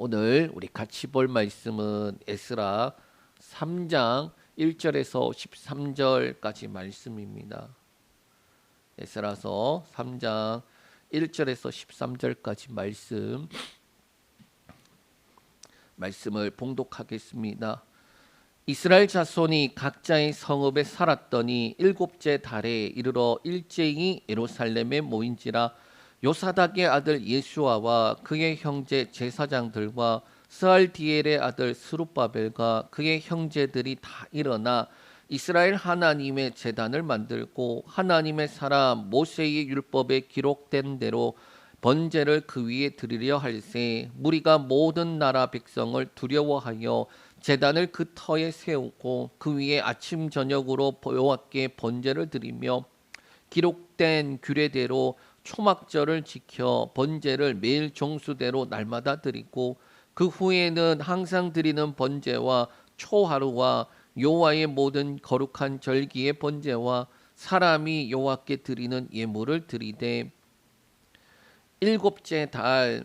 오늘 우리 같이 볼 말씀은 에스라 3장 1절에서 13절까지 말씀입니다. 에스라서 3장 1절에서 13절까지 말씀을 봉독하겠습니다. 이스라엘 자손이 각자의 성읍에 살았더니 일곱째 달에 이르러 일제히 예루살렘에 모인지라. 요사닥의 아들 예수아와 그의 형제 제사장들과 스알디엘의 아들 스룹바벨과 그의 형제들이 다 일어나 이스라엘 하나님의 제단을 만들고 하나님의 사람 모세의 율법에 기록된 대로 번제를 그 위에 드리려 할세. 무리가 모든 나라 백성을 두려워하여 제단을 그 터에 세우고 그 위에 아침 저녁으로 여호와께 번제를 드리며 기록된 규례대로 초막절을 지켜 번제를 매일 종수대로 날마다 드리고 그 후에는 항상 드리는 번제와 초하루와 여호와의 모든 거룩한 절기의 번제와 사람이 여호와께 드리는 예물을 드리되 일곱째 달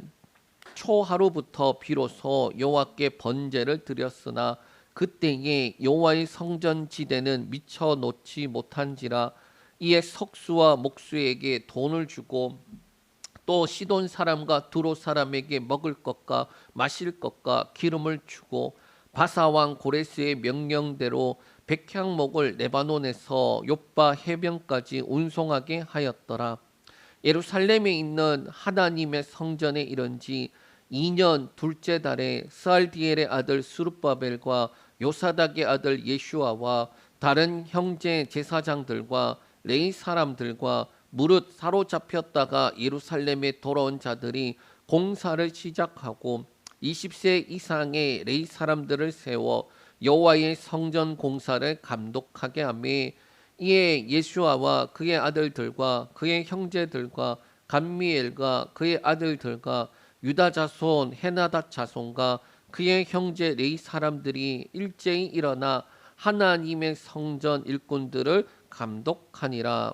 초하루부터 비로소 여호와께 번제를 드렸으나 그때에 여호와의 성전 지대는 미쳐 놓지 못한지라. 이에 석수와 목수에게 돈을 주고 또 시돈 사람과 두로 사람에게 먹을 것과 마실 것과 기름을 주고 바사 왕 고레스의 명령대로 백향목을 레바논에서 욥바 해변까지 운송하게 하였더라. 예루살렘에 있는 하나님의 성전에 이른지 2년 둘째 달에 스알디엘의 아들 스룹바벨과 요사닥의 아들 예슈아와 다른 형제 제사장들과 레이 사람들과 무릇 사로잡혔다가 예루살렘에 돌아온 자들이 공사를 시작하고 20세 이상의 레이 사람들을 세워 여호와의 성전 공사를 감독하게 하며 이에 예수아와 그의 아들들과 그의 형제들과 감미엘과 그의 아들들과 유다 자손 헤나닷 자손과 그의 형제 레이 사람들이 일제히 일어나 하나님의 성전 일꾼들을 감독하니라.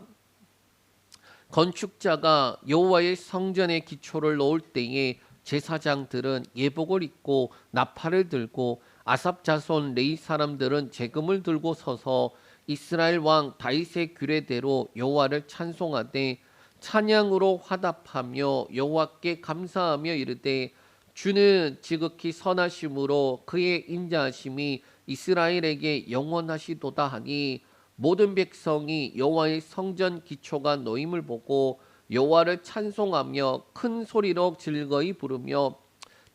건축자가 여호와의 성전의 기초를 놓을 때에 제사장들은 예복을 입고 나팔을 들고 아삽 자손 레위 사람들은 제금을 들고 서서 이스라엘 왕 다윗의 규례대로 여호와를 찬송하되 찬양으로 화답하며 여호와께 감사하며 이르되 주는 지극히 선하심으로 그의 인자하심이 이스라엘에게 영원하시도다 하니 모든 백성이 여호와의 성전 기초가 놓임을 보고 여호와를 찬송하며 큰 소리로 즐거이 부르며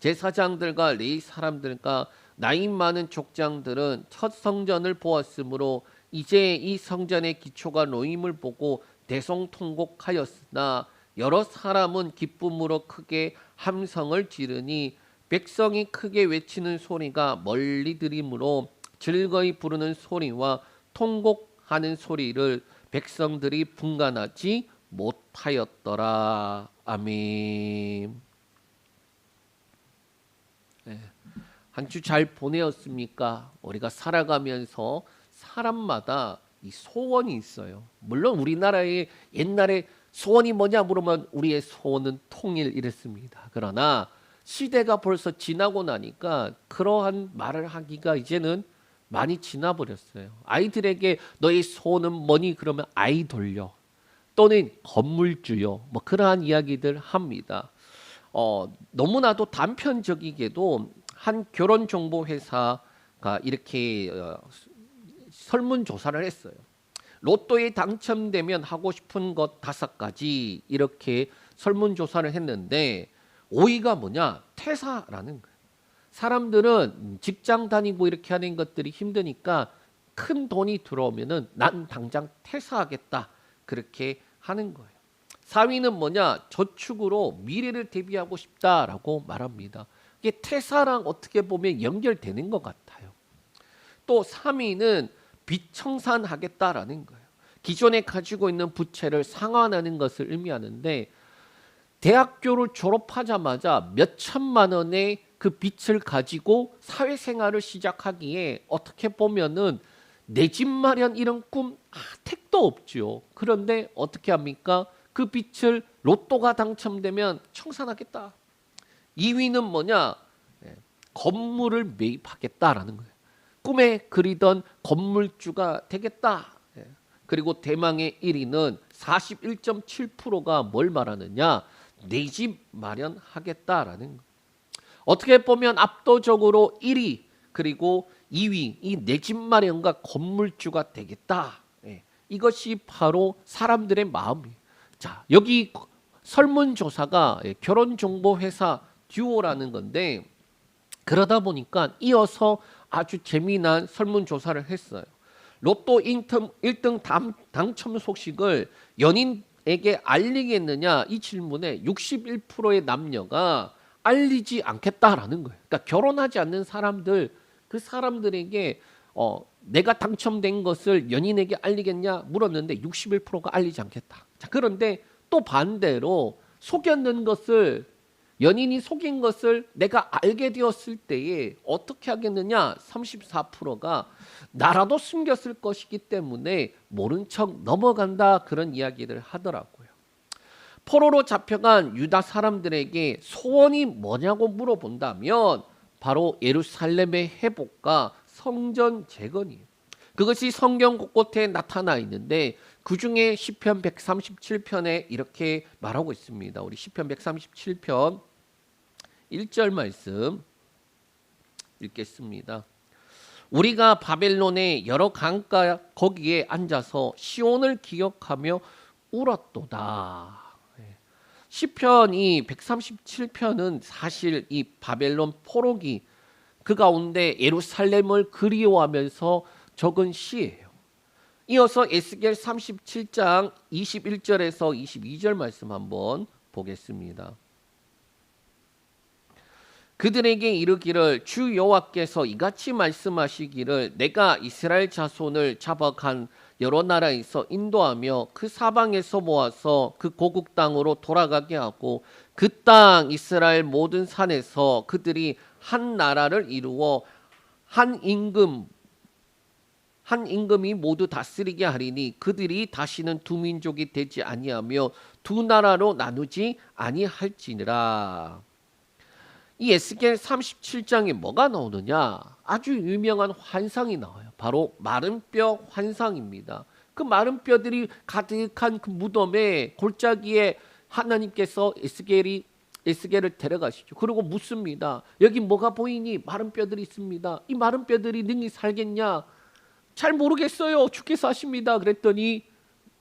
제사장들과 레위 사람들과 나이 많은 족장들은 첫 성전을 보았으므로 이제 이 성전의 기초가 놓임을 보고 대성통곡하였으나 여러 사람은 기쁨으로 크게 함성을 지르니 백성이 크게 외치는 소리가 멀리 들리므로 즐거이 부르는 소리와 통곡하는 소리를 백성들이 분간하지 못하였더라. 아멘. 네. 한 주 잘 보내었습니까? 우리가 살아가면서 사람마다 이 소원이 있어요. 물론 우리나라의 옛날에 소원이 뭐냐 물으면 우리의 소원은 통일 이랬습니다. 그러나 시대가 벌써 지나고 나니까 그러한 말을 하기가 이제는 많이 지나버렸어요. 아이들에게 너의 소원은 뭐니? 그러면 아이 돌려 또는 건물주요. 뭐 그러한 이야기들 합니다. 너무나도 단편적이게도 한 결혼정보회사가 이렇게 설문조사를 했어요. 로또에 당첨되면 하고 싶은 것 5가지 이렇게 설문조사를 했는데 5위가 뭐냐? 퇴사라는 거예요. 사람들은 직장 다니고 이렇게 하는 것들이 힘드니까 큰 돈이 들어오면은 난 당장 퇴사하겠다 그렇게 하는 거예요. 4위는 뭐냐? 저축으로 미래를 대비하고 싶다라고 말합니다. 이게 퇴사랑 어떻게 보면 연결되는 것 같아요. 또 3위는 빚 청산하겠다라는 거예요. 기존에 가지고 있는 부채를 상환하는 것을 의미하는데 대학교를 졸업하자마자 몇 천만 원의 그 빚을 가지고 사회생활을 시작하기에 어떻게 보면은 내 집 마련 이런 꿈 택도 없죠. 그런데 어떻게 합니까? 그 빚을 로또가 당첨되면 청산하겠다. 2위는 뭐냐? 건물을 매입하겠다라는 거예요. 꿈에 그리던 건물주가 되겠다. 예. 그리고 대망의 1위는 41.7%가 뭘 말하느냐? 내 집 마련하겠다라는 거예요. 어떻게 보면 압도적으로 1위 그리고 2위 이 내 집 마련과 건물주가 되겠다. 예. 이것이 바로 사람들의 마음이에요. 자, 여기 설문조사가 결혼정보회사 듀오라는 건데 그러다 보니까 이어서 아주 재미난 설문조사를 했어요. 로또 1등 당첨 소식을 연인에게 알리겠느냐 이 질문에 61%의 남녀가 알리지 않겠다라는 거예요. 그러니까 결혼하지 않는 사람들 그 사람들에게 내가 당첨된 것을 연인에게 알리겠냐 물었는데 61%가 알리지 않겠다. 자, 그런데 또 반대로 속였는 것을 연인이 속인 것을 내가 알게 되었을 때에 어떻게 하겠느냐 34%가 나라도 숨겼을 것이기 때문에 모른 척 넘어간다 그런 이야기를 하더라고요. 포로로 잡혀간 유다 사람들에게 소원이 뭐냐고 물어본다면 바로 예루살렘의 회복과 성전 재건이에요. 그것이 성경 곳곳에 나타나 있는데 그중에 시편 137편에 이렇게 말하고 있습니다. 우리 시편 137편 1절 말씀 읽겠습니다. 우리가 바벨론의 여러 강가 거기에 앉아서 시온을 기억하며 울었도다. 시편 이 137편은 사실 이 바벨론 포로기 그 가운데 예루살렘을 그리워하면서 적은 시예요. 이어서 에스겔 37장 21절에서 22절 말씀 한번 보겠습니다. 그들에게 이르기를 주 여호와께서 이같이 말씀하시기를 내가 이스라엘 자손을 잡아간 여러 나라에서 인도하며 그 사방에서 모아서 그 고국 땅으로 돌아가게 하고 그 땅 이스라엘 모든 산에서 그들이 한 나라를 이루어 한 임금이 모두 다스리게 하리니 그들이 다시는 두 민족이 되지 아니하며 두 나라로 나누지 아니할지니라. 이 에스겔 37장에 뭐가 나오느냐? 아주 유명한 환상이 나와요. 바로 마른 뼈 환상입니다. 그 마른 뼈들이 가득한 그 무덤에 골짜기에 하나님께서 에스겔을 데려가시죠. 그리고 묻습니다. 여기 뭐가 보이니? 마른 뼈들이 있습니다. 이 마른 뼈들이 능히 살겠냐? 잘 모르겠어요. 주께서 하십니다. 그랬더니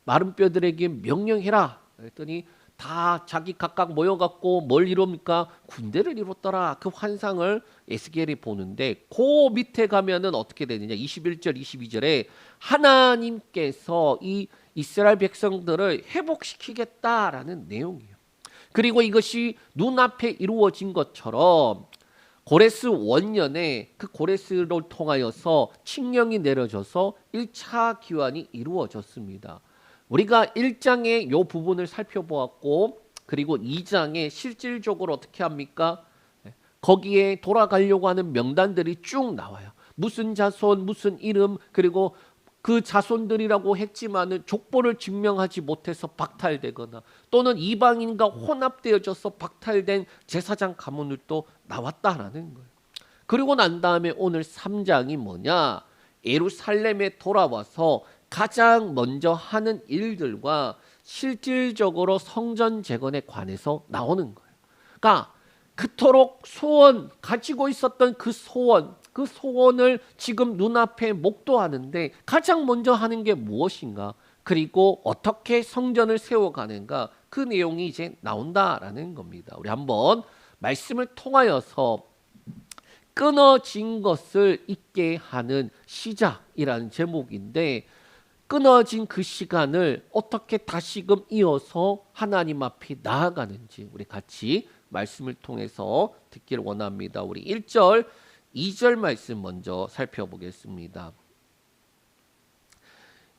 마른 뼈들에게 명령해라. 그랬더니 다 자기 각각 모여갖고 뭘 이룹니까? 군대를 이뤘더라. 그 환상을 에스겔이 보는데 그 밑에 가면은 어떻게 되느냐? 21절 22절에 하나님께서 이 이스라엘 백성들을 회복시키겠다라는 내용이에요. 그리고 이것이 눈앞에 이루어진 것처럼 고레스 원년에 그 고레스를 통하여서 칙령이 내려져서 1차 기환이 이루어졌습니다. 우리가 1장의 요 부분을 살펴보았고 그리고 2장에 실질적으로 어떻게 합니까? 거기에 돌아가려고 하는 명단들이 쭉 나와요. 무슨 자손, 무슨 이름, 그리고 그 자손들이라고 했지만은 족보를 증명하지 못해서 박탈되거나 또는 이방인과 혼합되어져서 박탈된 제사장 가문들도 나왔다라는 거예요. 그리고 난 다음에 오늘 3장이 뭐냐? 예루살렘에 돌아와서 가장 먼저 하는 일들과 실질적으로 성전 재건에 관해서 나오는 거예요. 그러니까 그토록 소원 가지고 있었던 그 소원을 지금 눈앞에 목도하는데 가장 먼저 하는 게 무엇인가? 그리고 어떻게 성전을 세워가는가? 그 내용이 이제 나온다라는 겁니다. 우리 한번 말씀을 통하여서 끊어진 것을 잊게 하는 시작이라는 제목인데 끊어진 그 시간을 어떻게 다시금 이어서 하나님 앞에 나아가는지 우리 같이 말씀을 통해서 듣기를 원합니다. 우리 1절, 2절 말씀 먼저 살펴보겠습니다.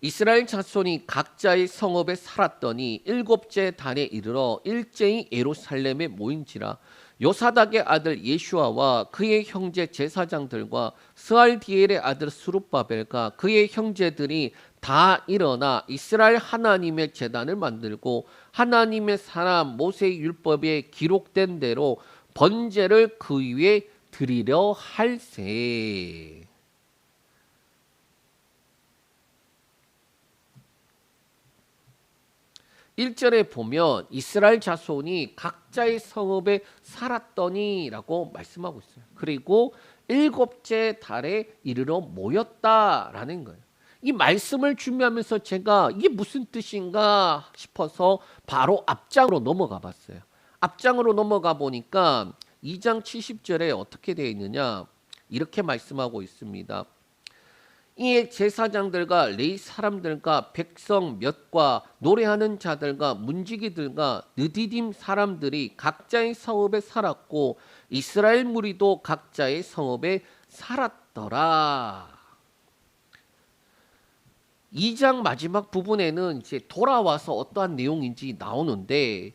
이스라엘 자손이 각자의 성읍에 살았더니 7째 달에 이르러 일제히 예루살렘에 모인지라. 요사닥의 아들 예슈아와 그의 형제 제사장들과 스알디엘의 아들 스룹바벨과 그의 형제들이 다 일어나 이스라엘 하나님의 제단을 만들고 하나님의 사람 모세의 율법에 기록된 대로 번제를 그 위에 드리려 할세. 1절에 보면 이스라엘 자손이 각자의 성읍에 살았더니 라고 말씀하고 있어요. 그리고 일곱째 달에 이르러 모였다라는 거예요. 이 말씀을 준비하면서 제가 이게 무슨 뜻인가 싶어서 바로 앞장으로 넘어가 봤어요. 앞장으로 넘어가 보니까 2장 70절에 어떻게 되어 있느냐, 이렇게 말씀하고 있습니다. 이에 제사장들과 레위 사람들과 백성 몇과 노래하는 자들과 문지기들과 느디딤 사람들이 각자의 성읍에 살았고 이스라엘 무리도 각자의 성읍에 살았더라. 2장 마지막 부분에는 이제 돌아와서 어떠한 내용인지 나오는데,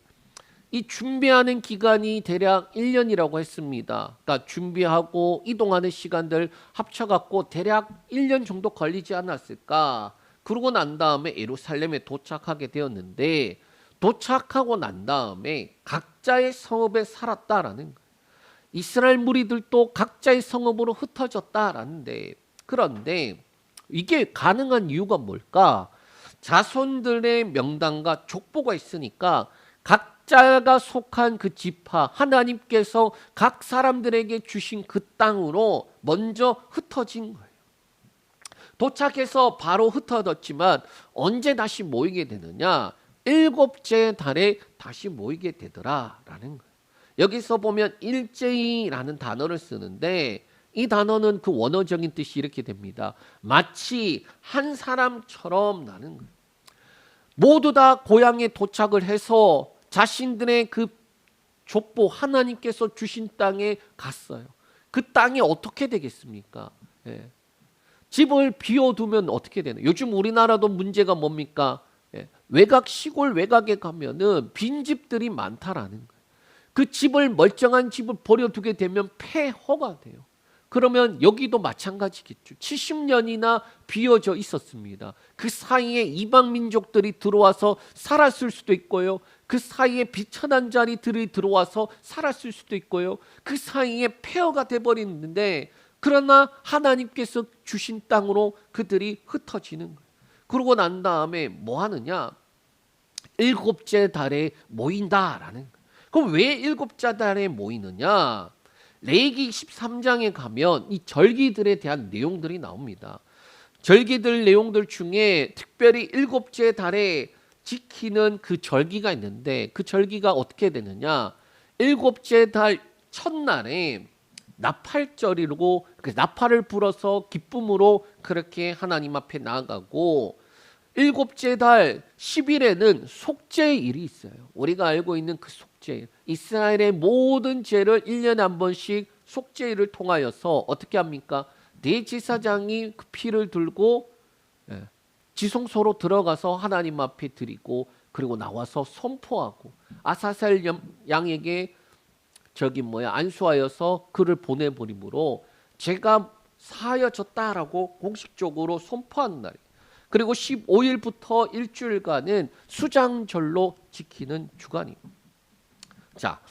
이 준비하는 기간이 대략 1년이라고 했습니다. 그러니까 준비하고 이동하는 시간들 합쳐갖고 대략 1년 정도 걸리지 않았을까. 그러고 난 다음에 예루살렘에 도착하게 되었는데, 도착하고 난 다음에 각자의 성읍에 살았다라는 거예요. 이스라엘 무리들도 각자의 성읍으로 흩어졌다라는데, 그런데 이게 가능한 이유가 뭘까? 자손들의 명단과 족보가 있으니까 각자가 속한 그 지파, 하나님께서 각 사람들에게 주신 그 땅으로 먼저 흩어진 거예요. 도착해서 바로 흩어졌지만 언제 다시 모이게 되느냐? 일곱째 달에 다시 모이게 되더라라는 거예요. 여기서 보면 일제히라는 단어를 쓰는데, 이 단어는 그 원어적인 뜻이 이렇게 됩니다. 마치 한 사람처럼 나는 거예요. 모두 다 고향에 도착을 해서 자신들의 그 족보, 하나님께서 주신 땅에 갔어요. 그 땅이 어떻게 되겠습니까? 예. 집을 비워두면 어떻게 되나요? 요즘 우리나라도 문제가 뭡니까? 예. 외곽, 시골 외곽에 가면은 빈집들이 많다라는 거예요. 그 집을, 멀쩡한 집을 버려두게 되면 폐허가 돼요. 그러면 여기도 마찬가지겠죠. 70년이나 비어져 있었습니다. 그 사이에 이방 민족들이 들어와서 살았을 수도 있고요. 그 사이에 비천한 자리들이 들어와서 살았을 수도 있고요. 그 사이에 폐허가 돼버리는데, 그러나 하나님께서 주신 땅으로 그들이 흩어지는 거예요. 그러고 난 다음에 뭐 하느냐? 일곱째 달에 모인다라는 거예요. 그럼 왜 일곱째 달에 모이느냐? 레위기 13장에 가면 이 절기들에 대한 내용들이 나옵니다. 절기들 내용들 중에 특별히 일곱째 달에 지키는 그 절기가 있는데, 그 절기가 어떻게 되느냐? 일곱째 달 첫날에 나팔절이고, 나팔을 불어서 기쁨으로 그렇게 하나님 앞에 나아가고, 일곱째 달 10일에는 속죄일이 있어요. 우리가 알고 있는 그 속죄일. 이스라엘의 모든 죄를 1년에 한 번씩 속죄일을 통하여서 어떻게 합니까? 대제사장이 그 피를 들고 지성소로 들어가서 하나님 앞에 드리고, 그리고 나와서 선포하고, 아사셀 양에게 안수하여서 그를 보내버림으로 죄가 사하여졌다라고 공식적으로 선포하는 날이에요. 그리고 15일부터 일주일간은 수장절로 지키는 주간이에요. 자,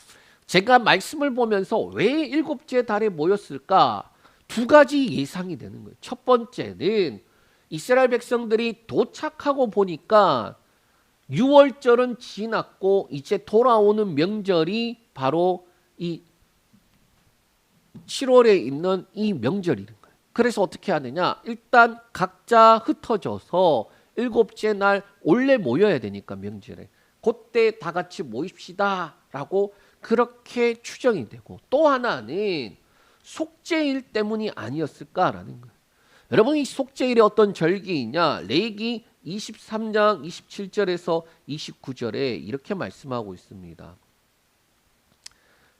제가 말씀을 보면서 왜 일곱째 달에 모였을까? 두 가지 예상이 되는 거예요. 첫 번째는 이스라엘 백성들이 도착하고 보니까 6월절은 지났고 이제 돌아오는 명절이 바로 이 7월에 있는 이 명절이는 거예요. 그래서 어떻게 하느냐? 일단 각자 흩어져서 일곱째 날 원래 모여야 되니까 명절에 그때 다 같이 모입시다 라고 그렇게 추정이 되고, 또 하나는 속죄일 때문이 아니었을까라는 거예요. 여러분, 이 속죄일이 어떤 절기이냐? 레위기 23장 27절에서 29절에 이렇게 말씀하고 있습니다.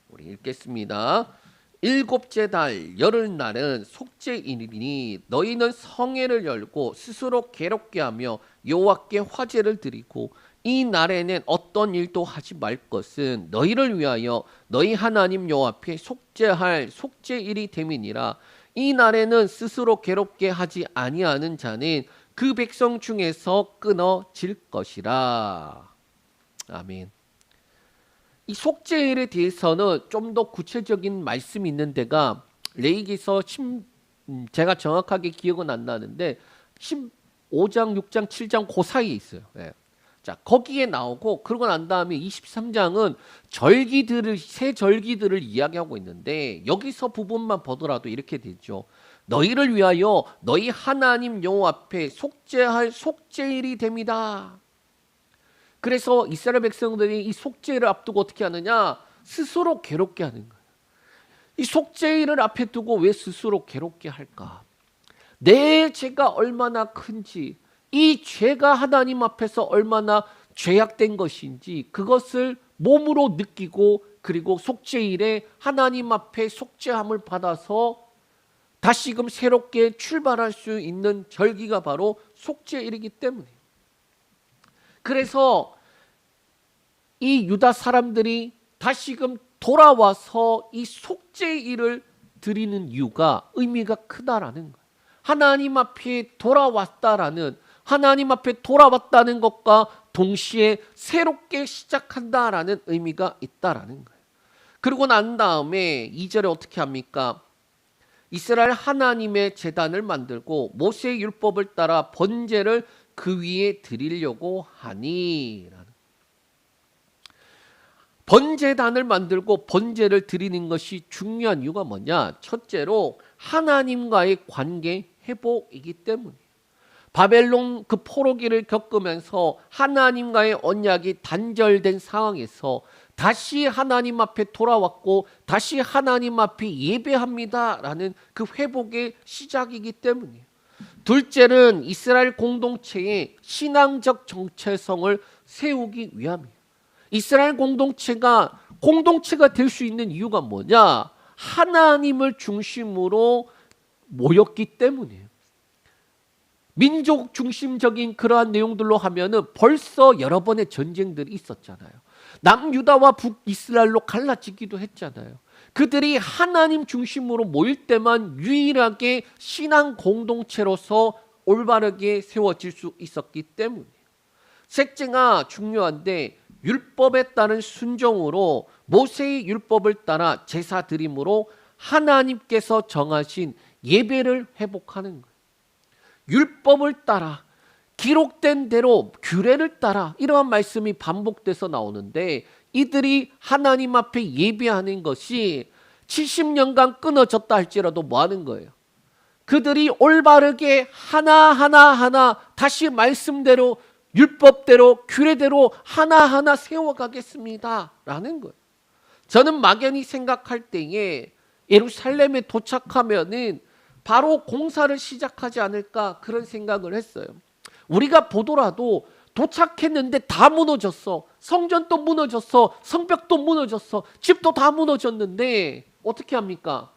우리 읽겠습니다. 일곱째 달 열흘날은 속죄일이니 너희는 성회를 열고 스스로 괴롭게 하며 여호와께 화제를 드리고, 이 날에는 어떤 일도 하지 말 것은 너희를 위하여 너희 하나님 여호와 앞에 속죄할 속죄일이 됨이니라. 이 날에는 스스로 괴롭게 하지 아니하는 자는 그 백성 중에서 끊어질 것이라. 아멘. 이 속죄일에 대해서는 좀 더 구체적인 말씀이 있는 데가 레위기서 제가 정확하게 기억은 안 나는데 15장, 6장, 7장 그 사이에 있어요. 예. 자, 거기에 나오고 그러고 난 다음에 23장은 새 절기들을 이야기하고 있는데 여기서 부분만 보더라도 이렇게 되죠. 너희를 위하여 너희 하나님 여호와 앞에 속죄할 속죄일이 됩니다. 그래서 이스라엘 백성들이 이 속죄일을 앞두고 어떻게 하느냐? 스스로 괴롭게 하는 거예요. 이 속죄일을 앞에 두고 왜 스스로 괴롭게 할까? 내 죄가 얼마나 큰지, 이 죄가 하나님 앞에서 얼마나 죄악된 것인지 그것을 몸으로 느끼고 그리고 속죄일에 하나님 앞에 속죄함을 받아서 다시금 새롭게 출발할 수 있는 절기가 바로 속죄일이기 때문에, 그래서 이 유다 사람들이 다시금 돌아와서 이 속죄일을 드리는 이유가 의미가 크다라는 거예요. 하나님 앞에 돌아왔다라는, 하나님 앞에 돌아왔다는 것과 동시에 새롭게 시작한다라는 의미가 있다라는 거예요. 그리고 난 다음에 2절에 어떻게 합니까? 이스라엘 하나님의 제단을 만들고 모세의 율법을 따라 번제를 그 위에 드리려고 하니. 번제단을 만들고 번제를 드리는 것이 중요한 이유가 뭐냐? 첫째로 하나님과의 관계 회복이기 때문이에요. 바벨론 그 포로기를 겪으면서 하나님과의 언약이 단절된 상황에서 다시 하나님 앞에 돌아왔고 다시 하나님 앞에 예배합니다라는 그 회복의 시작이기 때문이에요. 둘째는 이스라엘 공동체의 신앙적 정체성을 세우기 위함이에요. 이스라엘 공동체가 될 수 있는 이유가 뭐냐? 하나님을 중심으로 모였기 때문이에요. 민족 중심적인 그러한 내용들로 하면은 벌써 여러 번의 전쟁들이 있었잖아요. 남유다와 북이스라엘로 갈라지기도 했잖아요. 그들이 하나님 중심으로 모일 때만 유일하게 신앙 공동체로서 올바르게 세워질 수 있었기 때문이에요. 셋째가 중요한데, 율법에 따른 순종으로 모세의 율법을 따라 제사 드림으로 하나님께서 정하신 예배를 회복하는 거예요. 율법을 따라, 기록된 대로, 규례를 따라, 이러한 말씀이 반복돼서 나오는데 이들이 하나님 앞에 예배하는 것이 70년간 끊어졌다 할지라도 뭐 하는 거예요? 그들이 올바르게 하나하나 다시 말씀대로, 율법대로, 규례대로 하나하나 세워가겠습니다 라는 거예요. 저는 막연히 생각할 때에 예루살렘에 도착하면은 바로 공사를 시작하지 않을까 그런 생각을 했어요. 우리가 보더라도 도착했는데 다 무너졌어. 성전도 무너졌어. 성벽도 무너졌어. 집도 다 무너졌는데 어떻게 합니까?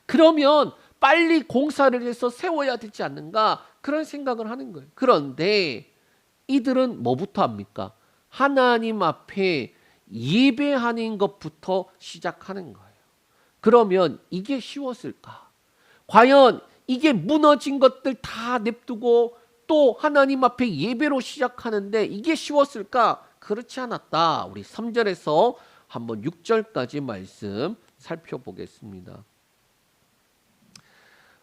그러면 빨리 공사를 해서 세워야 되지 않는가 그런 생각을 하는 거예요. 그런데 이들은 뭐부터 합니까? 하나님 앞에 예배하는 것부터 시작하는 거예요. 그러면 이게 쉬웠을까? 과연 이게 무너진 것들 다 냅두고 또 하나님 앞에 예배로 시작하는데 이게 쉬웠을까? 그렇지 않았다. 우리 3절에서 한번 6절까지 말씀 살펴보겠습니다.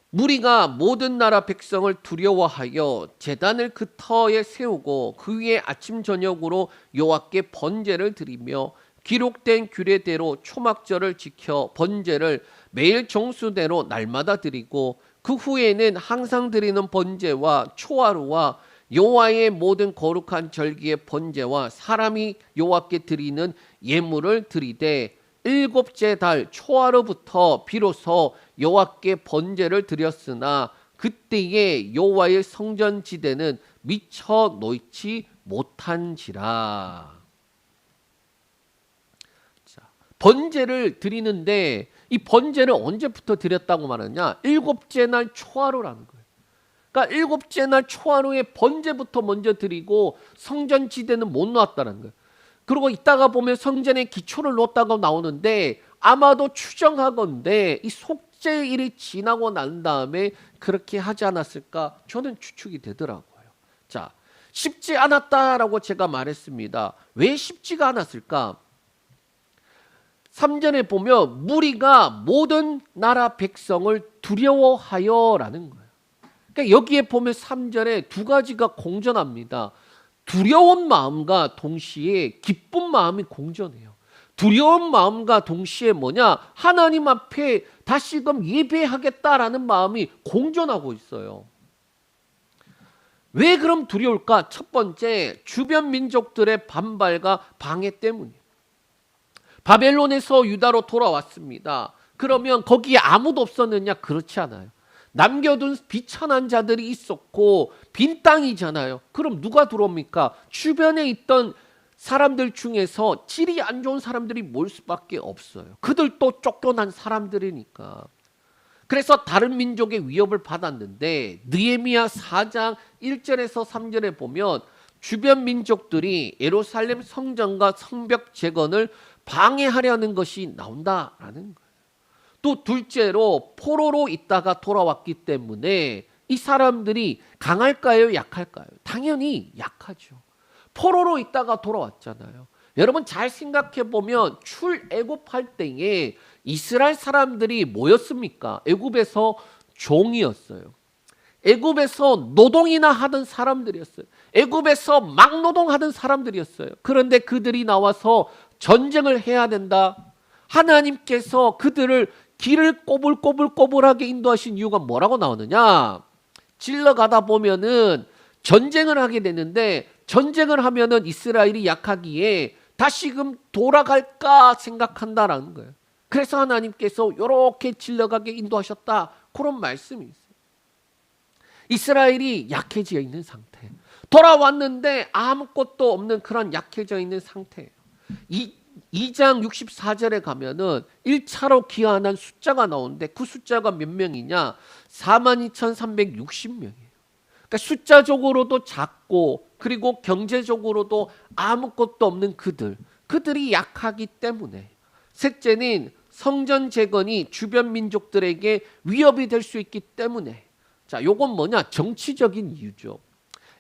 무리가 모든 나라 백성을 두려워하여 제단을 그 터에 세우고 그 위에 아침 저녁으로 여호와께 번제를 드리며 기록된 규례대로 초막절을 지켜 번제를 매일 정수대로 날마다 드리고 그 후에는 항상 드리는 번제와 초하루와 여호와의 모든 거룩한 절기의 번제와 사람이 여호와께 드리는 예물을 드리되 일곱째 달 초하루부터 비로소 여호와께 번제를 드렸으나 그때에 여호와의 성전 지대는 미쳐 놓지 못한지라. 자, 번제를 드리는데 이 번제를 언제부터 드렸다고 말하냐? 일곱째 날 초하루라는 거예요. 그러니까 일곱째 날 초하루에 번제부터 먼저 드리고 성전 지대는 못 놓았다는 거예요. 그리고 이따가 보면 성전의 기초를 놓았다고 나오는데 아마도 추정하건대 이 속죄일이 지나고 난 다음에 그렇게 하지 않았을까? 저는 추측이 되더라고요. 자, 쉽지 않았다라고 제가 말했습니다. 왜 쉽지가 않았을까? 3절에 보면 무리가 모든 나라 백성을 두려워하여라는 거예요. 그러니까 여기에 보면 3절에 두 가지가 공존합니다. 두려운 마음과 동시에 기쁜 마음이 공존해요. 두려운 마음과 동시에 뭐냐? 하나님 앞에 다시금 예배하겠다라는 마음이 공존하고 있어요. 왜 그럼 두려울까? 첫 번째, 주변 민족들의 반발과 방해 때문이에요. 바벨론에서 유다로 돌아왔습니다. 그러면 거기에 아무도 없었느냐? 그렇지 않아요. 남겨둔 비천한 자들이 있었고 빈 땅이잖아요. 그럼 누가 들어옵니까? 주변에 있던 사람들 중에서 질이 안 좋은 사람들이 모일 수밖에 없어요. 그들도 쫓겨난 사람들이니까. 그래서 다른 민족의 위협을 받았는데 느헤미야 4장 1절에서 3절에 보면 주변 민족들이 예루살렘 성전과 성벽 재건을 방해하려는 것이 나온다라는 거예요. 또 둘째로 포로로 있다가 돌아왔기 때문에 이 사람들이 강할까요? 약할까요? 당연히 약하죠. 포로로 있다가 돌아왔잖아요. 여러분 잘 생각해 보면 출애굽할 때에 이스라엘 사람들이 뭐였습니까? 애굽에서 종이었어요. 애굽에서 노동이나 하던 사람들이었어요. 애굽에서 막노동하던 사람들이었어요. 그런데 그들이 나와서 전쟁을 해야 된다. 하나님께서 그들을 길을 꼬불꼬불꼬불하게 인도하신 이유가 뭐라고 나오느냐? 질러가다 보면은 전쟁을 하게 되는데 전쟁을 하면은 이스라엘이 약하기에 다시금 돌아갈까 생각한다라는 거예요. 그래서 하나님께서 이렇게 질러가게 인도하셨다. 그런 말씀이 있어요. 이스라엘이 약해져 있는 상태. 돌아왔는데 아무것도 없는 그런 약해져 있는 상태예요. 2장 64절에 가면은 1차로 기한한 숫자가 나오는데 그 숫자가 몇 명이냐? 42,360명이에요. 그러니까 숫자적으로도 작고 그리고 경제적으로도 아무것도 없는 그들이 약하기 때문에 셋째는 성전 재건이 주변 민족들에게 위협이 될 수 있기 때문에 자, 요건 뭐냐? 정치적인 이유죠.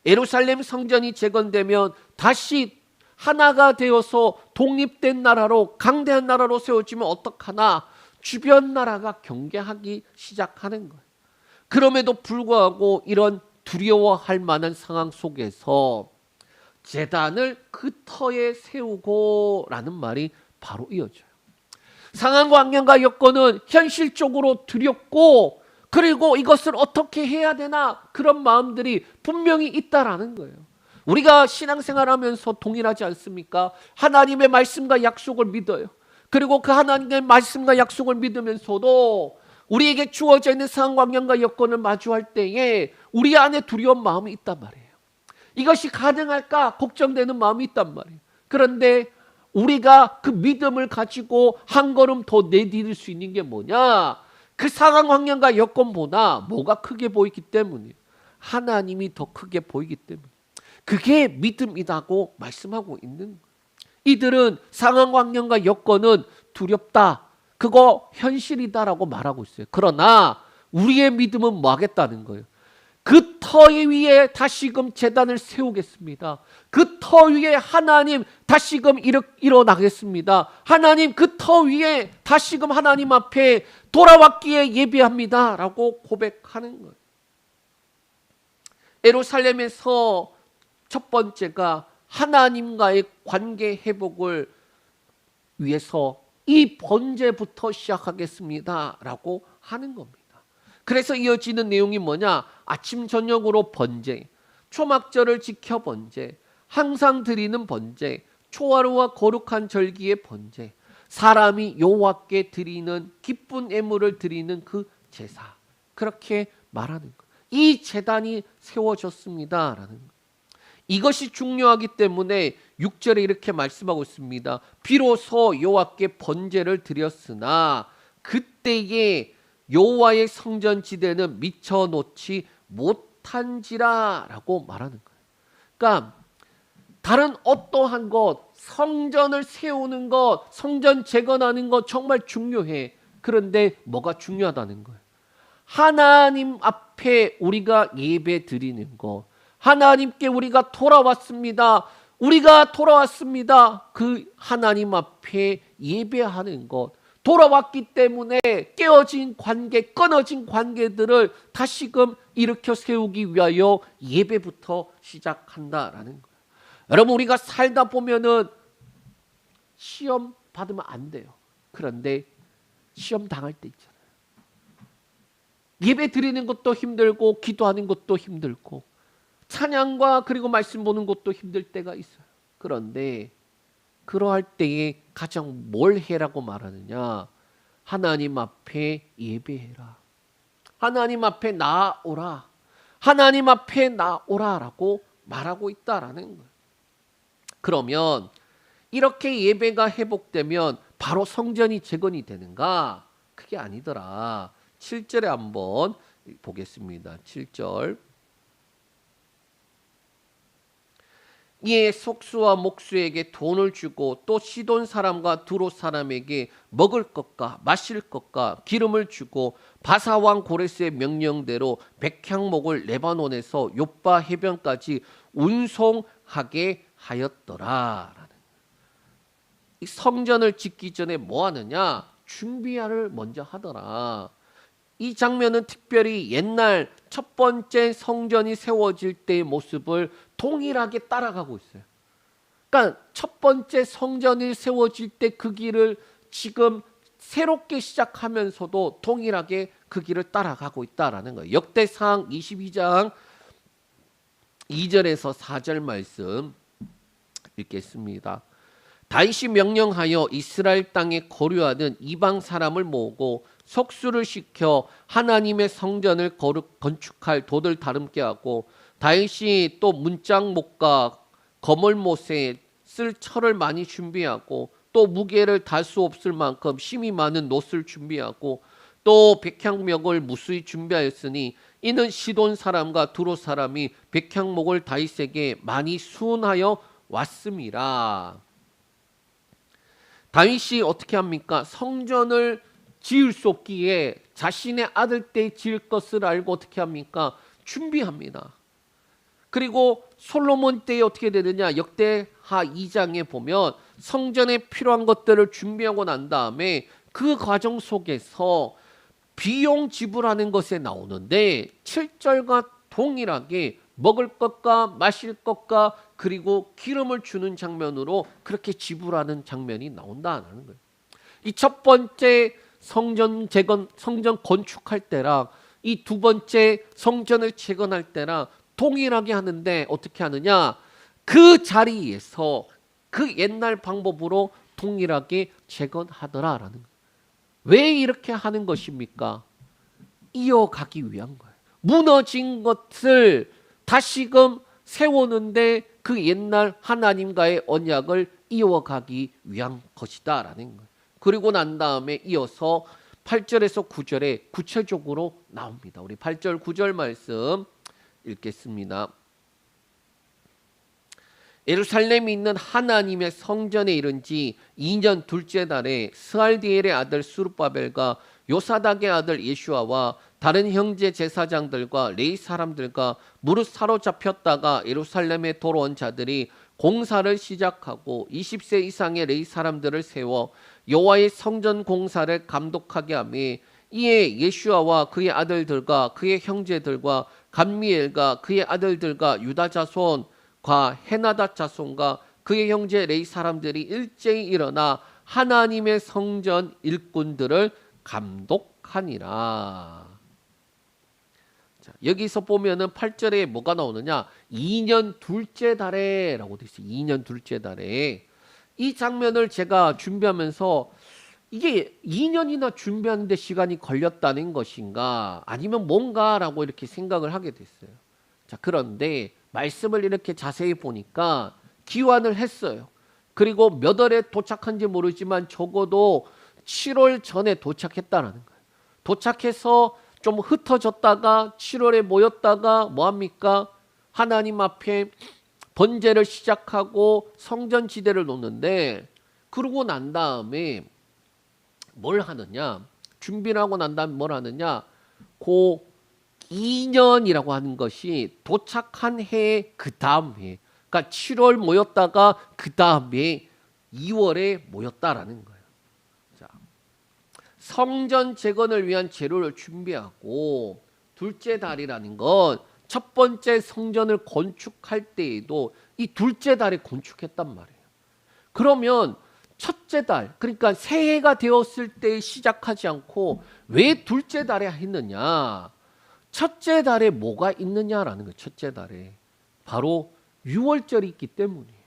예루살렘 성전이 재건되면 다시 하나가 되어서 독립된 나라로 강대한 나라로 세워지면 어떡하나? 주변 나라가 경계하기 시작하는 거예요. 그럼에도 불구하고 이런 두려워할 만한 상황 속에서 제단을 그 터에 세우고라는 말이 바로 이어져요. 상황과 환경과 여건은 현실적으로 두렵고 그리고 이것을 어떻게 해야 되나 그런 마음들이 분명히 있다라는 거예요. 우리가 신앙생활하면서 동일하지 않습니까? 하나님의 말씀과 약속을 믿어요. 그리고 그 하나님의 말씀과 약속을 믿으면서도 우리에게 주어져 있는 상황, 환경과 여건을 마주할 때에 우리 안에 두려운 마음이 있단 말이에요. 이것이 가능할까 걱정되는 마음이 있단 말이에요. 그런데 우리가 그 믿음을 가지고 한 걸음 더 내디딜 수 있는 게 뭐냐? 그 상황, 환경과 여건보다 뭐가 크게 보이기 때문이에요. 하나님이 더 크게 보이기 때문에. 그게 믿음이라고 말씀하고 있는 거예요. 이들은 상황, 환경과 여건은 두렵다. 그거 현실이다라고 말하고 있어요. 그러나 우리의 믿음은 뭐 하겠다는 거예요? 그 터 위에 다시금 제단을 세우겠습니다. 그 터 위에 하나님 다시금 일어나겠습니다. 하나님 그 터 위에 다시금 하나님 앞에 돌아왔기에 예배합니다. 라고 고백하는 거예요. 예루살렘에서 첫 번째가 하나님과의 관계 회복을 위해서 이 번제부터 시작하겠습니다. 라고 하는 겁니다. 그래서 이어지는 내용이 뭐냐? 아침 저녁으로 번제, 초막절을 지켜 번제, 항상 드리는 번제, 초하루와 거룩한 절기의 번제, 사람이 여호와께 드리는 기쁜 예물을 드리는 그 제사. 그렇게 말하는 거예요. 이 제단이 세워졌습니다. 라는 거예요. 이것이 중요하기 때문에 6절에 이렇게 말씀하고 있습니다. 비로소 여호와께 번제를 드렸으나 그때에 여호와의 성전 지대는 미쳐놓지 못한지라 라고 말하는 거예요. 그러니까 다른 어떠한 것, 성전을 세우는 것, 성전 재건하는 것 정말 중요해. 그런데 뭐가 중요하다는 거예요? 하나님 앞에 우리가 예배 드리는 것, 하나님께 우리가 돌아왔습니다. 우리가 돌아왔습니다. 그 하나님 앞에 예배하는 것. 돌아왔기 때문에 깨어진 관계, 끊어진 관계들을 다시금 일으켜 세우기 위하여 예배부터 시작한다라는 거예요. 여러분, 우리가 살다 보면은 시험 받으면 안 돼요. 그런데 시험 당할 때 있잖아요. 예배 드리는 것도 힘들고 기도하는 것도 힘들고 찬양과 그리고 말씀 보는 것도 힘들 때가 있어요. 그런데 그러할 때에 가장 뭘 해라고 말하느냐? 하나님 앞에 예배해라. 하나님 앞에 나아오라. 하나님 앞에 나오라라고 말하고 있다라는 거예요. 그러면 이렇게 예배가 회복되면 바로 성전이 재건이 되는가? 그게 아니더라. 7절에 한번 보겠습니다. 7절. 이에 속수와 목수에게 돈을 주고 또 시돈 사람과 두로 사람에게 먹을 것과 마실 것과 기름을 주고 바사 왕 고레스의 명령대로 백향목을 레바논에서 욥바 해변까지 운송하게 하였더라. 이 성전을 짓기 전에 뭐 하느냐? 준비를 먼저 하더라. 이 장면은 특별히 옛날 첫 번째 성전이 세워질 때의 모습을 동일하게 따라가고 있어요. 그러니까 첫 번째 성전이 세워질 때 그 길을 지금 새롭게 시작하면서도 동일하게 그 길을 따라가고 있다라는 거예요. 역대상 22장 2절에서 4절 말씀 읽겠습니다. 다윗이 명령하여 이스라엘 땅에 거류하는 이방 사람을 모으고 속수를 시켜 하나님의 성전을 건축할 돌을 다듬게 하고 다윗이 또 문짝목과 거물못에 쓸 철을 많이 준비하고 또 무게를 달 수 없을 만큼 힘이 많은 놋을 준비하고 또 백향목을 무수히 준비하였으니 이는 시돈 사람과 두로 사람이 백향목을 다윗에게 많이 수운하여 왔음이라. 다윗이 어떻게 합니까? 성전을 지을 수 없기에 자신의 아들 때 지을 것을 알고 어떻게 합니까? 준비합니다. 그리고 솔로몬 때에 어떻게 되느냐? 역대하 2장에 보면 성전에 필요한 것들을 준비하고 난 다음에 그 과정 속에서 비용 지불하는 것에 나오는데 7절과 동일하게 먹을 것과 마실 것과 그리고 기름을 주는 장면으로 그렇게 지불하는 장면이 나온다는 거예요. 이 첫 번째 성전 재건, 성전 건축할 때랑 이 두 번째 성전을 재건할 때랑 동일하게 하는데 어떻게 하느냐? 그 자리에서 그 옛날 방법으로 동일하게 재건하더라라는 거예요. 왜 이렇게 하는 것입니까? 이어가기 위한 거예요. 무너진 것을 다시금 세우는데 그 옛날 하나님과의 언약을 이어가기 위한 것이다라는 거예요. 그리고 난 다음에 이어서 8절에서 9절에 구체적으로 나옵니다. 우리 8절 9절 말씀 읽겠습니다. 예루살렘에 있는 하나님의 성전에 이른 지 2년 둘째 달에 스알디엘의 아들 스룹바벨과 요사닥의 아들 예슈아와 다른 형제 제사장들과 레위 사람들과 무릇 사로잡혔다가 예루살렘에 돌아온 자들이 공사를 시작하고 20세 이상의 레위 사람들을 세워 여호와의 성전 공사를 감독하게 하며 이에 예슈아와 그의 아들들과 그의 형제들과 감미엘과 그의 아들들과 유다 자손과 헤나닷 자손과 그의 형제 레위 사람들이 일제히 일어나 하나님의 성전 일꾼들을 감독하니라. 자, 여기서 보면은 8절에 뭐가 나오느냐? 2년 둘째 달에 라고 되어 있어요. 2년 둘째 달에. 이 장면을 제가 준비하면서 이게 2년이나 준비하는데 시간이 걸렸다는 것인가 아니면 뭔가라고 이렇게 생각을 하게 됐어요. 자, 그런데 말씀을 이렇게 자세히 보니까 기환을 했어요. 그리고 몇 월에 도착한지 모르지만 적어도 7월 전에 도착했다는 거예요. 도착해서 좀 흩어졌다가 7월에 모였다가 뭐합니까? 하나님 앞에 번제를 시작하고 성전 지대를 놓는데 그러고 난 다음에 뭘 하느냐? 준비를 하고 난 다음에 뭘 하느냐? 그 2년이라고 하는 것이 도착한 해 그 다음 해. 그러니까 그러니까 7월 모였다가 그 다음에 2월에 모였다라는 거예요. 자, 성전 재건을 위한 재료를 준비하고 둘째 달이라는 건 첫 번째 성전을 건축할 때에도 이 둘째 달에 건축했단 말이에요. 그러면 첫째 달, 그러니까 새해가 되었을 때 시작하지 않고 왜 둘째 달에 했느냐? 첫째 달에 뭐가 있느냐라는 거예요. 첫째 달에 바로 유월절이 있기 때문이에요.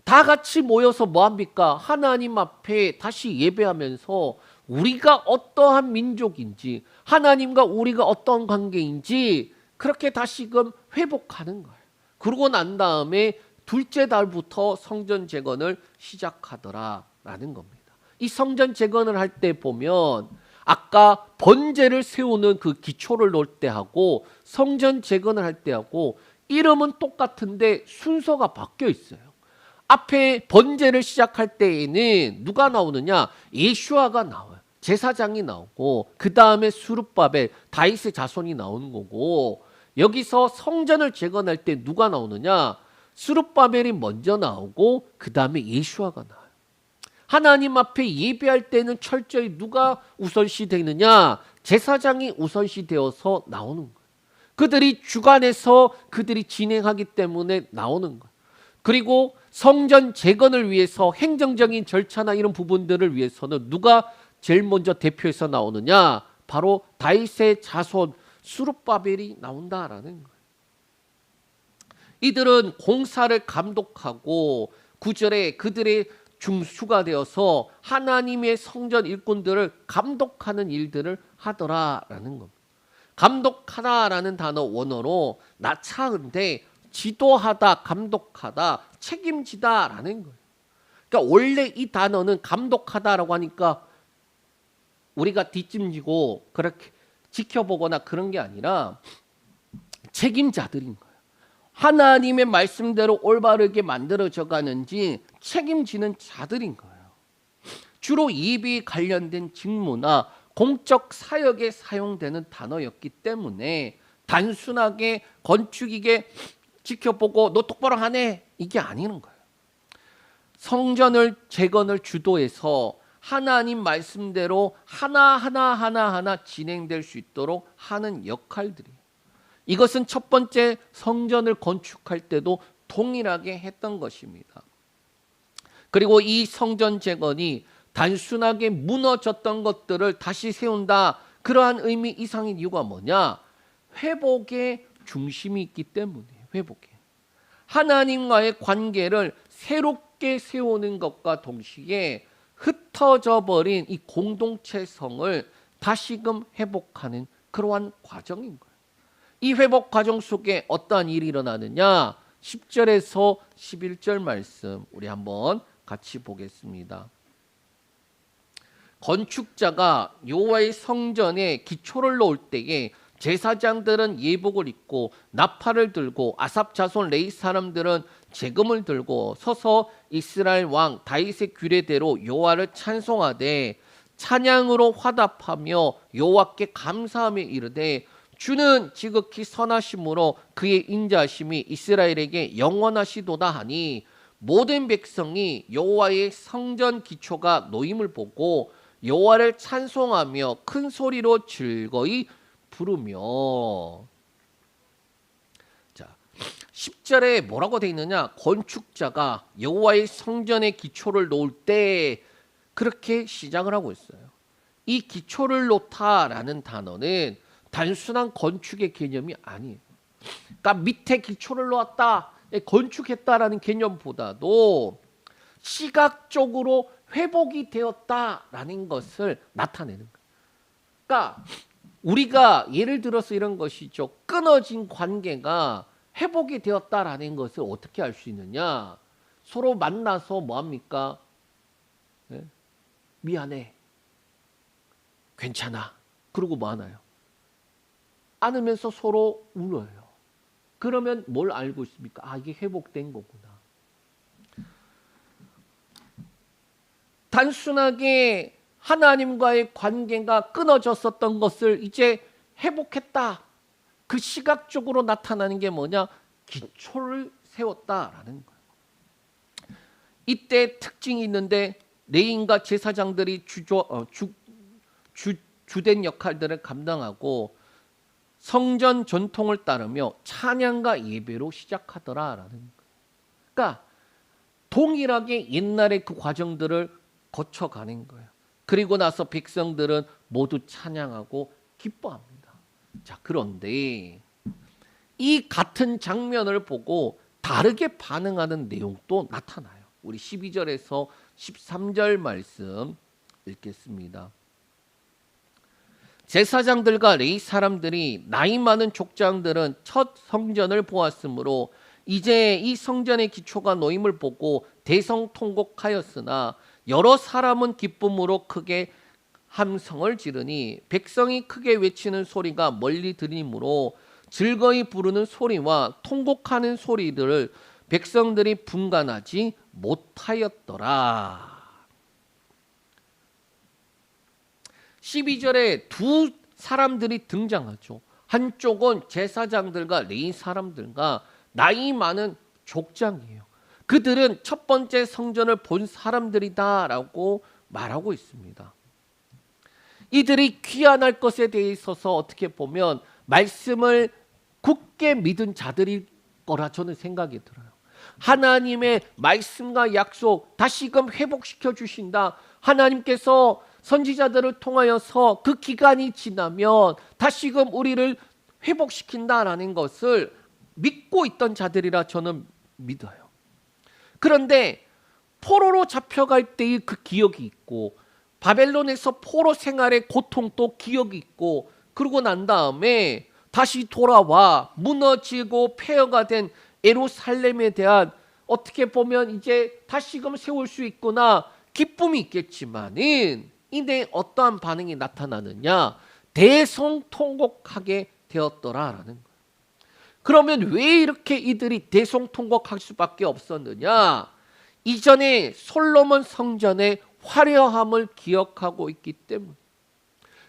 다 같이 모여서 뭐합니까? 하나님 앞에 다시 예배하면서 우리가 어떠한 민족인지, 하나님과 우리가 어떤 관계인지 그렇게 다시금 회복하는 거예요. 그러고 난 다음에 둘째 달부터 성전 재건을 시작하더라라는 겁니다. 이 성전 재건을 할 때 보면 아까 번제를 세우는 그 기초를 놓을 때 하고 성전 재건을 할 때 하고 이름은 똑같은데 순서가 바뀌어 있어요. 앞에 번제를 시작할 때에는 누가 나오느냐? 예슈아가 나와요. 제사장이 나오고 그 다음에 수룹바벨 다윗의 자손이 나오는 거고, 여기서 성전을 재건할 때 누가 나오느냐? 수룹바벨이 먼저 나오고 그 다음에 예슈아가 나와요. 하나님 앞에 예배할 때는 철저히 누가 우선시 되느냐? 제사장이 우선시 되어서 나오는 거예요. 그들이 주관해서 그들이 진행하기 때문에 나오는 거예요. 그리고 성전 재건을 위해서 행정적인 절차나 이런 부분들을 위해서는 누가 제일 먼저 대표해서 나오느냐? 바로 다윗의 자손 수룹바벨이 나온다라는 거예요. 이들은 공사를 감독하고 9절에 그들의 중수가 되어서 하나님의 성전 일꾼들을 감독하는 일들을 하더라라는 겁니다. 감독하다라는 단어 원어로 나차은데 지도하다, 감독하다, 책임지다라는 거예요. 그러니까 원래 이 단어는 감독하다라고 하니까 우리가 뒷짐지고 그렇게 지켜보거나 그런 게 아니라 책임자들인 거예요. 하나님의 말씀대로 올바르게 만들어져 가는지 책임지는 자들인 거예요. 주로 예배에 관련된 직무나 공적 사역에 사용되는 단어였기 때문에 단순하게 건축이게 지켜보고 너 똑바로 하네 이게 아니는 거예요. 성전을 재건을 주도해서 하나님 말씀대로 하나하나 진행될 수 있도록 하는 역할들이에요. 이것은 첫 번째 성전을 건축할 때도 동일하게 했던 것입니다. 그리고 이 성전 재건이 단순하게 무너졌던 것들을 다시 세운다, 그러한 의미 이상인 이유가 뭐냐? 회복의 중심이 있기 때문이에요. 회복에 하나님과의 관계를 새롭게 세우는 것과 동시에 흩어져 버린 이 공동체성을 다시금 회복하는 그러한 과정인 거예요. 이 회복 과정 속에 어떠한 일이 일어나느냐? 10절에서 11절 말씀 우리 한번 같이 보겠습니다. 건축자가 여호와의 성전에 기초를 놓을 때에 제사장들은 예복을 입고 나팔을 들고 아삽 자손 레위 사람들은 재금을 들고 서서 이스라엘 왕 다윗의 규례대로 여호와를 찬송하되 찬양으로 화답하며 여호와께 감사하며 이르되 주는 지극히 선하심으로 그의 인자하심이 이스라엘에게 영원하시도다 하니 모든 백성이 여호와의 성전 기초가 놓임을 보고 여호와를 찬송하며 큰 소리로 즐거이 부르며. 자, 10절에 뭐라고 되어 있느냐? 건축자가 여호와의 성전의 기초를 놓을 때 그렇게 시작을 하고 있어요. 이 기초를 놓다라는 단어는 단순한 건축의 개념이 아니에요. 그러니까 밑에 기초를 놓았다, 건축했다라는 개념보다도 시각적으로 회복이 되었다라는 것을 나타내는 거예요. 그러니까 우리가 예를 들어서 이런 것이죠. 끊어진 관계가 회복이 되었다라는 것을 어떻게 알 수 있느냐? 서로 만나서 뭐합니까? 네? 미안해. 괜찮아. 그러고 뭐 하나요? 안으면서 서로 울어요. 그러면 뭘 알고 있습니까? 아, 이게 회복된 거구나. 단순하게 하나님과의 관계가 끊어졌었던 것을 이제 회복했다. 그 시각적으로 나타나는 게 뭐냐? 기초를 세웠다라는 거예요. 이때 특징이 있는데 레위인과 제사장들이 주된 역할들을 감당하고 성전 전통을 따르며 찬양과 예배로 시작하더라라는 거예요. 그러니까 동일하게 옛날의 그 과정들을 거쳐가는 거예요. 그리고 나서 백성들은 모두 찬양하고 기뻐합니다. 자, 그런데 이 같은 장면을 보고 다르게 반응하는 내용도 나타나요. 우리 12절에서 13절 말씀 읽겠습니다. 제사장들과 레위 사람들이 나이 많은 족장들은 첫 성전을 보았으므로 이제 이 성전의 기초가 놓임을 보고 대성통곡하였으나 여러 사람은 기쁨으로 크게 함성을 지르니 백성이 크게 외치는 소리가 멀리 들리므로 즐거이 부르는 소리와 통곡하는 소리들을 백성들이 분간하지 못하였더라. 12절에 두 사람들이 등장하죠. 한쪽은 제사장들과 레위 사람들과 나이 많은 족장이에요. 그들은 첫 번째 성전을 본 사람들이다라고 말하고 있습니다. 이들이 귀환할 것에 대해 있어서 어떻게 보면 말씀을 굳게 믿은 자들일 거라 저는 생각이 들어요. 하나님의 말씀과 약속 다시금 회복시켜 주신다. 하나님께서 선지자들을 통하여서 그 기간이 지나면 다시금 우리를 회복시킨다라는 것을 믿고 있던 자들이라 저는 믿어요. 그런데 포로로 잡혀갈 때의 그 기억이 있고 바벨론에서 포로 생활의 고통도 기억이 있고 그러고 난 다음에 다시 돌아와 무너지고 폐허가 된 예루살렘에 대한 어떻게 보면 이제 다시금 세울 수 있구나 기쁨이 있겠지만은 이내 어떠한 반응이 나타나느냐 대성통곡하게 되었더라라는 거예요. 그러면 왜 이렇게 이들이 대성통곡할 수밖에 없었느냐? 이전에 솔로몬 성전의 화려함을 기억하고 있기 때문에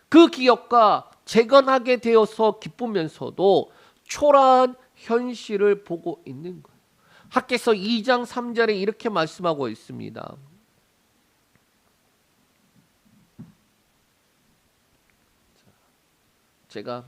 그 기억과 재건하게 되어서 기쁘면서도 초라한 현실을 보고 있는 거예요. 학개서 2장 3절에 이렇게 말씀하고 있습니다. 제가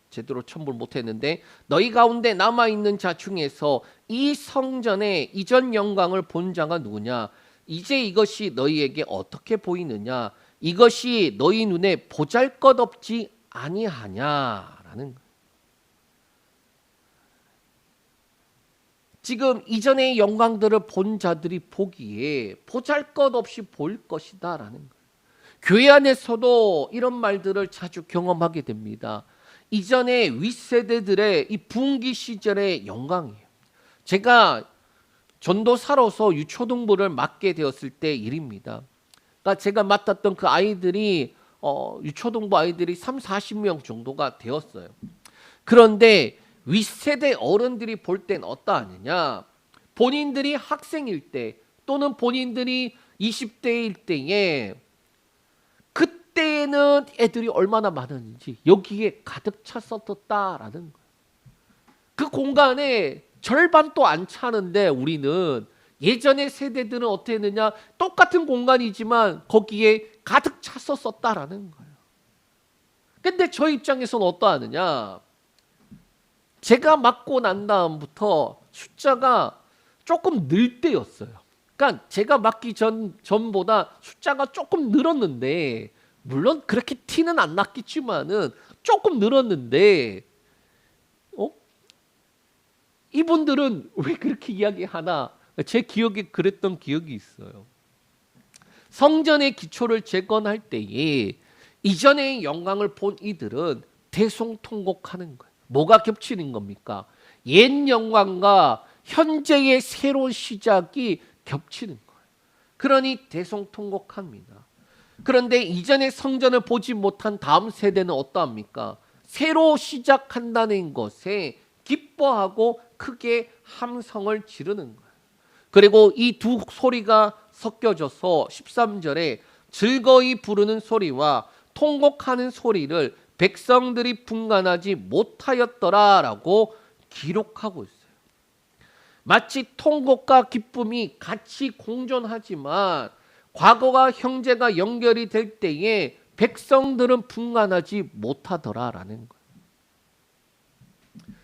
제대로 첨부를 못했는데 너희 가운데 남아있는 자 중에서 이 성전의 이전 영광을 본 자가 누구냐? 이제 이것이 너희에게 어떻게 보이느냐? 이것이 너희 눈에 보잘것없지 아니하냐라는 거예요. 지금 이전의 영광들을 본 자들이 보기에 보잘것없이 보일 것이다라는 거예요. 교회 안에서도 이런 말들을 자주 경험하게 됩니다. 이전의 윗세대들의 이 부흥기 시절의 영광이에요. 제가 전도사로서 유초등부를 맡게 되었을 때 일입니다. 그러니까 제가 맡았던 그 아이들이 유초등부 아이들이 30-40명 정도가 되었어요. 그런데 윗세대 어른들이 볼 땐 어떠하느냐? 본인들이 학생일 때 또는 본인들이 20대일 때에 그때는 애들이 얼마나 많았는지 여기에 가득 찼었다라는 거예요. 그 공간에 절반도 안 차는데 우리는 예전의 세대들은 어떻게 했느냐? 똑같은 공간이지만 거기에 가득 찼었다라는 거예요. 근데 저 입장에서는 어떠하느냐? 제가 맡고 난 다음부터 숫자가 조금 늘 때였어요. 그러니까 제가 맡기 전보다 숫자가 조금 늘었는데 물론 그렇게 티는 안 났겠지만은 조금 늘었는데 이분들은 왜 그렇게 이야기하나? 제 기억에 그랬던 기억이 있어요. 성전의 기초를 재건할 때에 이전의 영광을 본 이들은 대성통곡하는 거예요. 뭐가 겹치는 겁니까? 옛 영광과 현재의 새로운 시작이 겹치는 거예요. 그러니 대성통곡합니다. 그런데 이전의 성전을 보지 못한 다음 세대는 어떠합니까? 새로 시작한다는 것에 기뻐하고 크게 함성을 지르는 거예요. 그리고 이 두 소리가 섞여져서 13절에 즐거이 부르는 소리와 통곡하는 소리를 백성들이 분간하지 못하였더라라고 기록하고 있어요. 마치 통곡과 기쁨이 같이 공존하지만 과거와 현재가 연결이 될 때에 백성들은 분간하지 못하더라라는 거예요.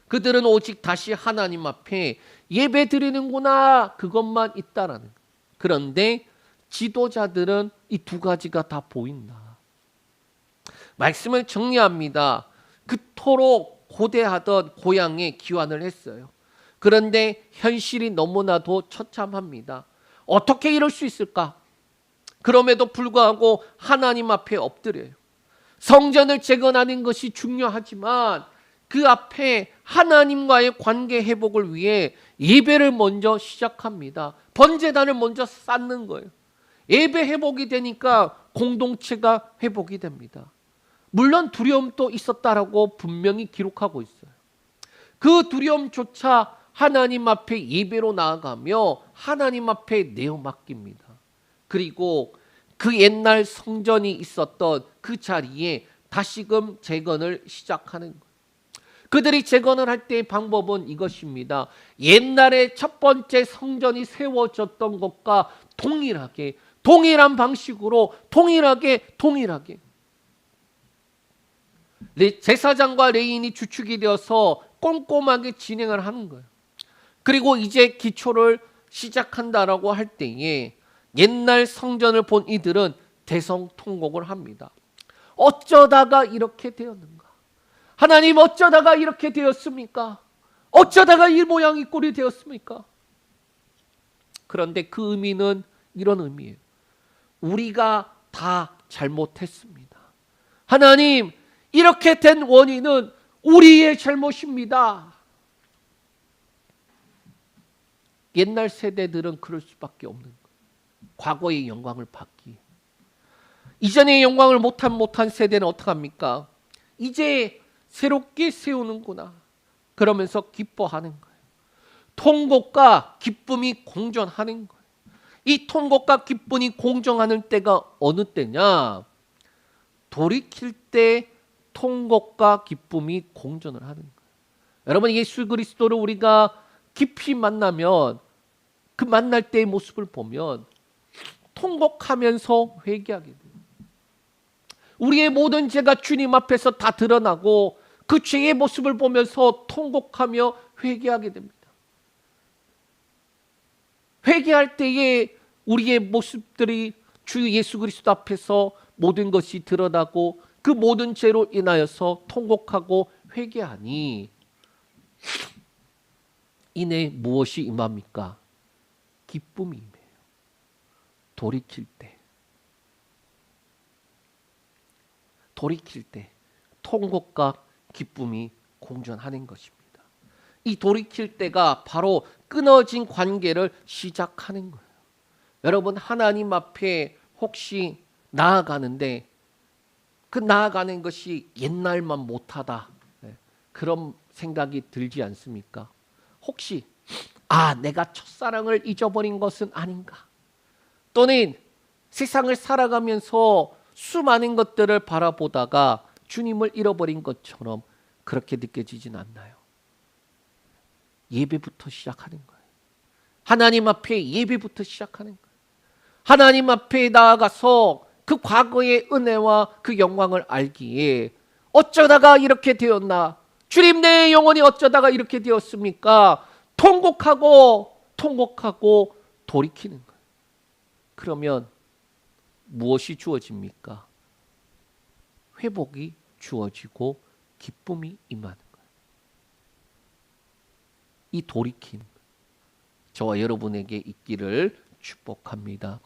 그들은 오직 다시 하나님 앞에 예배 드리는구나 그것만 있다라는 거예요. 그런데 지도자들은 이 두 가지가 다 보인다. 말씀을 정리합니다. 그토록 고대하던 고향에 기환을 했어요. 그런데 현실이 너무나도 처참합니다. 어떻게 이럴 수 있을까? 그럼에도 불구하고 하나님 앞에 엎드려요. 성전을 재건하는 것이 중요하지만 그 앞에 하나님과의 관계 회복을 위해 예배를 먼저 시작합니다. 번제단을 먼저 쌓는 거예요. 예배 회복이 되니까 공동체가 회복이 됩니다. 물론 두려움도 있었다라고 분명히 기록하고 있어요. 그 두려움조차 하나님 앞에 예배로 나아가며 하나님 앞에 내어 맡깁니다. 그리고 그 옛날 성전이 있었던 그 자리에 다시금 재건을 시작하는 거예요. 그들이 재건을 할 때의 방법은 이것입니다. 옛날에 첫 번째 성전이 세워졌던 것과 동일하게 동일한 방식으로 동일하게 제사장과 레위인이 주축이 되어서 꼼꼼하게 진행을 하는 거예요. 그리고 이제 기초를 시작한다라고 할 때에 옛날 성전을 본 이들은 대성통곡을 합니다. 어쩌다가 이렇게 되었는가? 하나님 어쩌다가 이렇게 되었습니까? 어쩌다가 이 모양 이 꼴이 되었습니까? 그런데 그 의미는 이런 의미예요. 우리가 다 잘못했습니다. 하나님 이렇게 된 원인은 우리의 잘못입니다. 옛날 세대들은 그럴 수밖에 없는 거예요. 과거의 영광을 받기. 이전의 영광을 못한 세대는 어떡합니까? 이제 새롭게 세우는구나. 그러면서 기뻐하는 거예요. 통곡과 기쁨이 공존하는 거예요. 이 통곡과 기쁨이 공존하는 때가 어느 때냐? 돌이킬 때 통곡과 기쁨이 공존을 하는 거예요. 여러분 예수 그리스도를 우리가 깊이 만나면 그 만날 때의 모습을 보면 통곡하면서 회개하게 돼요. 우리의 모든 죄가 주님 앞에서 다 드러나고 그 죄의 모습을 보면서 통곡하며 회개하게 됩니다. 회개할 때에 우리의 모습들이 주 예수 그리스도 앞에서 모든 것이 드러나고 그 모든 죄로 인하여서 통곡하고 회개하니 이내 무엇이 임합니까? 기쁨이 임해요. 돌이킬 때 통곡과 기쁨이 공존하는 것입니다. 이 돌이킬 때가 바로 끊어진 관계를 시작하는 거예요. 여러분 하나님 앞에 혹시 나아가는데 그 나아가는 것이 옛날만 못하다 그런 생각이 들지 않습니까? 혹시 내가 첫사랑을 잊어버린 것은 아닌가? 또는 세상을 살아가면서 수많은 것들을 바라보다가 주님을 잃어버린 것처럼 그렇게 느껴지진 않나요? 예배부터 시작하는 거예요. 하나님 앞에 예배부터 시작하는 거예요. 하나님 앞에 나아가서 그 과거의 은혜와 그 영광을 알기에 어쩌다가 이렇게 되었나? 주님 내 영혼이 어쩌다가 이렇게 되었습니까? 통곡하고 돌이키는 거예요. 그러면 무엇이 주어집니까? 회복이 주어지고 기쁨이 임하는 거예요. 이 돌이킴 저와 여러분에게 있기를 축복합니다.